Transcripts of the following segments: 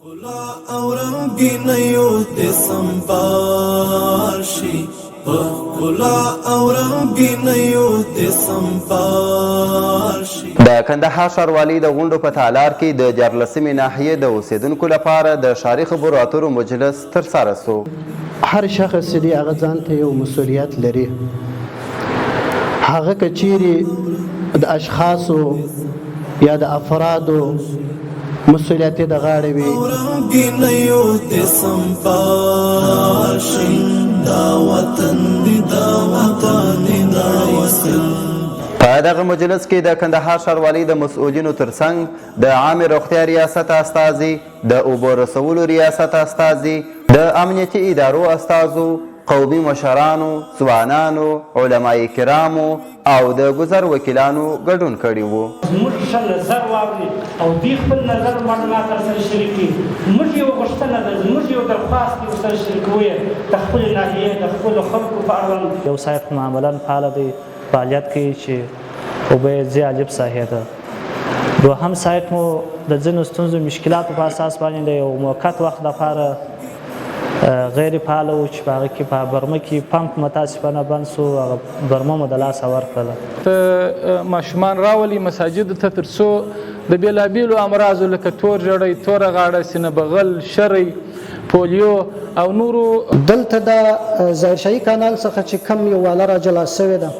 ښکلا او رنګینیو دې سمبال شي، په ښکلا او رنګینیو دې سمبال شي. د کندهار ښاروالۍ د غونډو په تالار کې د 14مې ناحیې د اوسیدونکو لپاره د ښاري خبرو اترو مجلس ترسره سو. هر شخص چې دی هغه ځان ته یو مسؤلیت لري، هغه که چیرې د اشخاصو یا د افرادو مسؤلیت د غاړې وي. رنګینیو دې سمبال شي، دا وطن دې دا وطن دې په دغه مجلس کې د کندهار ښاروالۍ د مسؤلینو ترڅنګ د عامې روغتیا ریاست استازي، د اوبو رسولو ریاست استازي، د امنیتي ادارو استازو، قومي مشرانو، ځوانانو، علماء کرامو او د ګذر وکیلانو ګډون کړي وو. زموږ ښه نظر واوري او دوی خپل نظر معلومات سره شریک کړي. زموږ یو غوښتنه ده، زموږ یو درخواست دی ورسره شریکوو یې د خپلې ناحیې د خپلو خلکو په اړوند. یو سایټ معمولا فعاله دی، فعالیت کوي چې اوبه یې جالب ساحې ده. دوهم سایټ مو د ځینو ستونزو مشکلاتو په اساس باندې د یو موقت وخت لپاره غیر فعاله و چې په هغه کې په برمه کې پمپ متاسفانه بند سو، هغه برمه مو د لاسه ورکړله. ماشومان راولي مساجدو ته تر څو د بېلابېلو امراضو لکه تور ژړی، توره غاړه، سینه بغل، شری، پولیو او نورو. دلته د ظاهرشاهي کانال څخه چې کم یو واله را جلا سوې ده،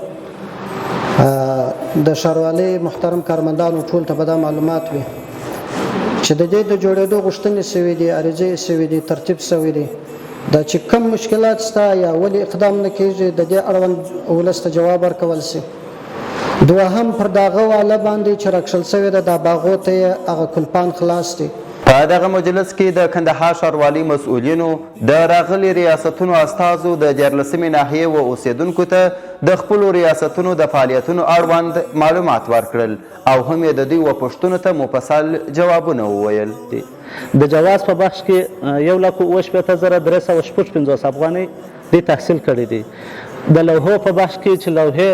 د ښاروالۍ محترم کارمندانو ټول ته به دا معلومات وي چې د دې د جوړېدو غوښتنې سوي دي، عریضې سوي دي، ترتیب سوي دي. دا چې کم مشکلات شته یا ولې اقدام نه کېږي، د دې اړوند ولس ته جواب ورکول شي. دوهم پر دغه واله باندې چې راکشل سوې ده، دا باغو ته یې هغه کلپان خلاص دي. په دغه مجلس کې د کندهار ښاروالۍ مسؤلینو د راغلي ریاستونو استازو د 14مې ناحیې و اوسیدونکو ته د خپلو ریاستونو د فعالیتونو اړوند معلومات ورکړل او هم یې د دوی و پوښتنو ته مفصل جوابونه وویل. د جواز په بخش کې 1,67,355 افغانۍ دې تحصیل کړي دي. د لوحو په بخش کې چې لوحې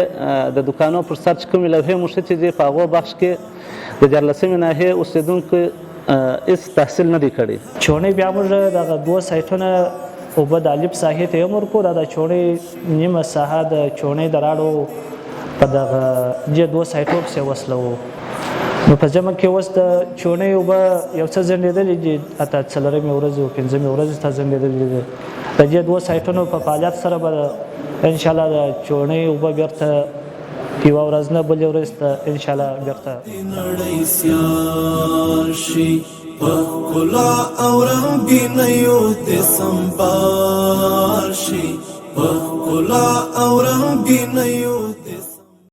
د دکانو پر سر چې کومې لوحې موښتې دي، په هغو بخش کې د 14مې ناحیې اوسیدونکو هېڅ تحصیل نه دی کړی. چوڼۍ بیا موږ دغه دوه سایټونه اوبه د الف ساحې ته یې هم ورکړو. دا د چوڼۍ نیمه ساحه د چوڼۍ د راړو په دغه دې دوه سایټو پسې وصلوو. نو په جمع کې اوس د چوڼۍ اوبه یو څه ځنډېدلې دي، اته 4مې ورځې او 5مې ورځې ته ځنډېدلې دي. د دې دوه سایټونو په فعالیت سره به انشاءالله د چوڼۍ اوبه بېرته یوه ورځ نه بلې ورځ ته انشاءالله بېرته نړۍ سیال شي، په ښکلا او رنګینیو دې سمبال شي، په ښکلا او رنګینیو